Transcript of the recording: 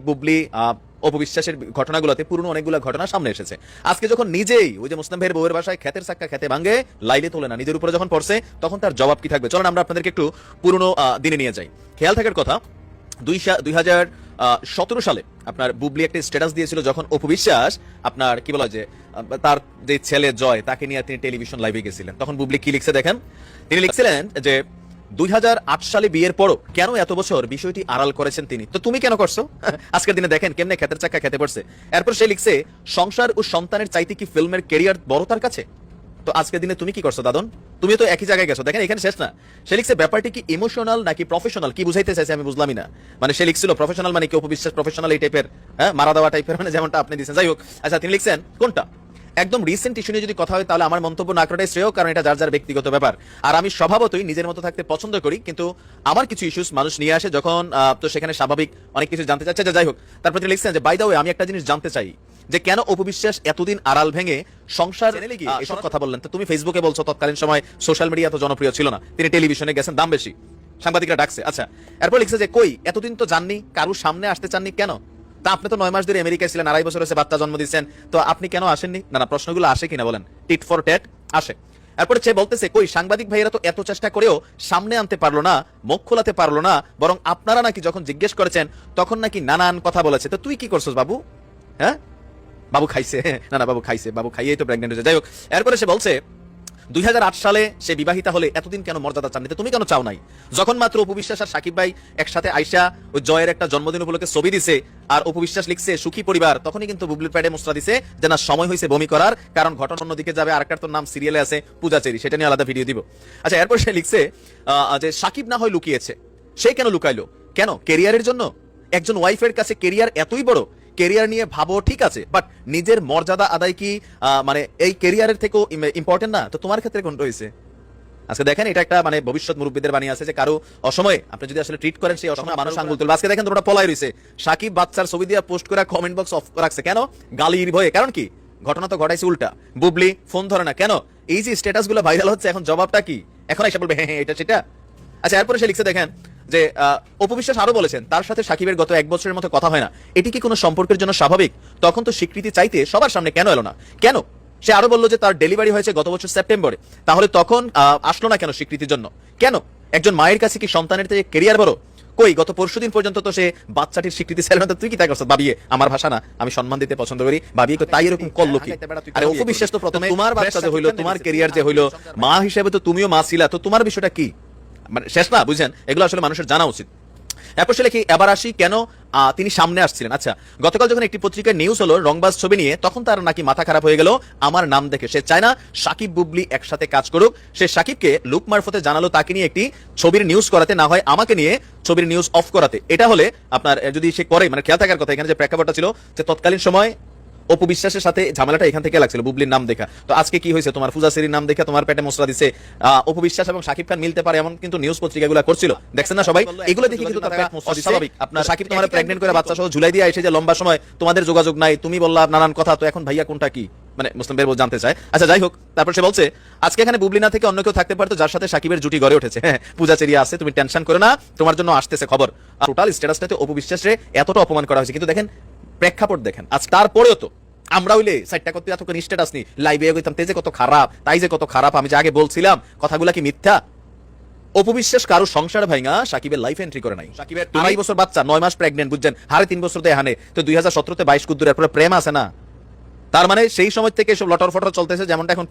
বুবলি অপবিশ্বাসের ঘটনাগুলোতে পুরনো অনেকগুলো ঘটনা সামনে এসেছে। আজকে যখন নিজেই ওই যে মুসলিম ভাইয়ের বউয়ের বাসায় খেতের চাক্কা খেতে ভাঙে লাইলে তোলে না, নিজের উপরে যখন পড়ছে তখন তার জবাব কি থাকবে? চলেন আমরা আপনাদেরকে একটু পুরনো দিনে নিয়ে যাই। খেয়াল থাকার কথা 2017 সালে আপনার বুবলি একটা স্ট্যাটাস দিয়েছিল যখন অপবিশ্বাস আপনার কি বলা যে তার যে ছেলে জয় তাকে নিয়ে তিনি টেলিভিশন লাইভে গেছিলেন। তখন বুবলি কি লিখছে দেখেন, তিনি লিখছিলেন যে 2008 সালে বিয়ের পরও কেন এত বছর বিষয়টি আড়াল করেছেন তিনি, তো তুমি কেন করছো? আজকের দিনে দেখেন কেমনে খেতের চাক্কা খেতে পড়ছে। এরপর সে লিখছে সংসার ও সন্তানের চাইতে কি ফিল্মের ক্যারিয়ার বড় তার কাছে? তো আজকের দিনে তুমি কি করছো দাদন? তুমি তো একই জায়গায় গেছো। দেখেন এখানে শেষ না, সে লিখছে ব্যাপারটি কি ইমোশনাল নাকি প্রফেশনাল, কি বুঝাইতে চাইছে আমি বুঝলামই না। মানে সে লিখছিল প্রফেশনাল মানে কি অপবিশ্বাস প্রফেশনাল এই টাইপের, হ্যাঁ মারা দেওয়া টাইপের, মানে যেমনটা আপনি দিচ্ছেন। যাই হোক, আচ্ছা তিনি লিখছেন কোনটা একদম রিসেন্ট ইস্যু নিয়ে যদি কথা হয় তাহলে আমার মন্তব্য না করাটাই শ্রেয়, কারণ এটা যার যার ব্যক্তিগত ব্যাপার। আর আমি স্বভাবতই নিজের মতো থাকতে পছন্দ করি, কিন্তু আমার কিছু ইস্যুস মানুষ নিয়ে আসে যখন তো সেখানে স্বাভাবিক অনেক কিছু জানতে চাচ্ছে। যাই হোক, তারপর তিনি লিখছেন যে বাই দা ওয়ে আমি একটা জিনিস জানতে চাই যে কেন অপবিশ্বাস এতদিন আড়াল ভেঙে সংসার এসব কথা বললেন। তো তুমি ফেসবুকে বলছো তৎকালীন সময় সোশ্যাল মিডিয়া তো জনপ্রিয় ছিল না, তিনি টেলিভিশনে গেছেন, দাম বেশি, সাংবাদিকরা ডাকছে। আচ্ছা, এরপর লিখছে যে কই এতদিন তো জাননি, কারুর সামনে আসতে চাননি কেন? তা আপনি তো 9 মাস ধরে আমেরিকায় ছিলেন, 2.5 বছর হয়েছে বাচ্চা জন্ম দিচ্ছেন, তো আপনি কেন আসেননি? না প্রশ্নগুলো আসে কিনা বলেন, টিট ফর ট্যাট আসে। এরপরে সে বলতেছে কই সাংবাদিক ভাইয়েরা তো এত চেষ্টা করেও সামনে আনতে পারলো না, মুখ খোলাতে পারলো না, বরং আপনারা নাকি যখন জিজ্ঞেস করেছেন তখন নাকি নানান কথা বলেছে। তো তুই কি করছস বাবু? হ্যাঁ বাবু খাইছে, না বাবু খাইছে, বাবু খাইয়েই তো প্রেগনেন্ট হয়েছে। যাই হোক, এরপরে সে বলছে 2008 সালে সে বিবাহিতা হলে এতদিন কেন মর্যাদা চাননি, তুমি কেন চাও নাই? যখন মাত্র অপবিশ্বাস আর সাকিব ভাই একসাথে আইসা ওই জয়ের একটা জন্মদিন উপলক্ষে ছবি দিছে আর অপবিশ্বাস লিখছে সুখী পরিবার, তখনই কিন্তু বুবলির প্যাডে মুস্তা দিছে যে না সময় হয়েছে বমি করার, কারণ ঘটনা অন্যদিকে যাবে। আরেকটার তো নাম সিরিয়ালে আছে পূজাচেরি, সেটা নিয়ে আলাদা ভিডিও দিব। আচ্ছা, এরপর সে লিখছে যে সাকিব না হয় লুকিয়েছে, সে কেন লুকাইলো? কেন কেরিয়ারের জন্য? একজন ওয়াইফের কাছে কেরিয়ার এতই বড়? কেরিয়ার নিয়ে ভাবো ঠিক আছে, বাট নিজের মর্যাদা আদায় কি মানে এই কেরিয়ারের থেকেও ইম্পর্টেন্ট না? তো তোমার ক্ষেত্রে কোনটা হয়েছে? আজকে দেখেন এটা একটা মানে ভবিষ্যৎ মুরব্বীদের বাণী আছে যে কারো অসময়ে আপনি যদি আসলে ট্রিট করেন সেই অসময়ে মানুষ আঙ্গুল তুলবে। আজকে দেখেন তোমরা পলাই রয়েছে, সাকিব বাচ্চার ছবি দিয়ে পোস্ট করে কমেন্ট বক্স অফ রাখছে কেন? গালির ভয়ে। কারণ কি? ঘটনা তো ঘটাইছে উল্টা, বুবলি ফোন ধরে না কেন? এই যে স্ট্যাটাস গুলো ভাইরাল হচ্ছে, এখন জবাবটা কি? এখন এসে বলবে হ্যাঁ এটা সেটা। আচ্ছা, এরপরে সে লিখছে দেখেন যে অপবিশ্বাস আরো বলেছেন তার সাথে সাকিবের গত 1 বছরের মতো কথা হয় না, এটি কি কোনো সম্পর্কের জন্য স্বাভাবিক? তখন তো স্বীকৃতি চাইতে সবার সামনে কেন এলো না? কেন? সে আরো বললো যে তার ডেলিভারি হয়েছে গত বছর সেপ্টেম্বরে, তাহলে তখন আসলো না কেন স্বীকৃতির জন্য? কেন? একজন মায়ের কাছে কি সন্তানের থেকে কেরিয়ার বড়? কই গত পরশুদিন পর্যন্ত তো সে বাচ্চাটির স্বীকৃতি চাইল না, তুই কি তাই করছ? ভাবিয়ে আমার ভাষা না, আমি সম্মান দিতে পছন্দ করি, ভাবিয়ে তাই এরকম করলো কি? আরে অপবিশ্বাস তো প্রথমে তোমার বাচ্চা যে হইলো, তোমার কেরিয়ার যে হইলো, মা হিসেবে তো তুমিও মা ছিলা, তো তোমার বিষয়টা কি? মানে শেষ না, বুঝছেন? এগুলো আসলে মানুষের জানা উচিত। এরপর সে লিখি এবার আসি কেন তিনি সামনে আসছিলেন। আচ্ছা, গতকাল যখন একটি পত্রিকায় নিউজ হলো রংবাজ ছবি নিয়ে, তখন তার নাকি মাথা খারাপ হয়ে গেল আমার নাম দেখে। সে চায় না সাকিব বুবলি একসাথে কাজ করুক। সে সাকিবকে লুক মারফতে জানালো তাকে নিয়ে একটি ছবির নিউজ করাতে, না হয় আমাকে নিয়ে ছবির নিউজ অফ করাতে। এটা হলে আপনার যদি সে করে, মানে খেয়াল থাকার কথা এখানে যে প্রেক্ষাপটটা ছিল যে তৎকালীন সময় অপবিশ্বাসের সাথে ঝামেলাটা এখান থেকে লাগছিল বুবলির নাম দেখা। তো আজকে কি হয়েছে? তোমার পূজাচেরির নাম দেখা তোমার পেটে মশলা দিছে। অপবিশ্বাস এবং সাকিব খান মিলতে পারে এমন কিন্তু নিউজ পত্রিকাগুলো করছিল, দেখছেন না সবাই? এগুলো দেখে কিন্তু তার পেট মশলা দিছে। আপনার সাকিব তোমার প্রেগনেন্ট করে বাচ্চা সহ ঝুলাই দিয়ে এসে যে লম্বা সময় তোমাদের যোগাযোগ নাই, তুমি বললা নানান কথা, তো এখন ভাইয়া কোনটা কি? মানে মুসলিম বের জানতে চায়। আচ্ছা যাই হোক, তারপর সে বলছে আজকে এখানে বুবলি না থেকে অন্য কেউ থাকতে পারতো যার সাথে সাকিবের জুটি গড়ে উঠেছে। হ্যাঁ, পূজাচেরি আছে, তুমি টেনশন করো না, তোমার জন্য আসতেছে খবর। টোটাল স্ট্যাটাসটাতে অপবিশ্বাসে এতটা অপমান করা হয়েছে, কিন্তু দেখেন প্রেক্ষাপট দেখেন। আজ তারপরেও তো আমরা হইলে সাইটটা করতে এত করে স্ট্যাটাস নি লাইভে গইতাম, তেজে কত খারাপ, তাই যে কত খারাপ, আমি যে আগে বলছিলাম কথাগুলা কি মিথ্যা? অপবিশ্বাস কারো সংসার ভাঙা সাকিবের লাইফ এন্ট্রি করে নাই। সাকিবের 2.5 বছর বাচ্চা, 9 মাস প্রেগনেন্ট, বুঝছেন? 3.5 বছর তো এখানে, তো 2017-তে 22 কুদ্দুর, এরপরে প্রেম আছে না? তার মানে সেই সময় থেকে এসব লটর ফটর চলতেছে, যেমনটা এখন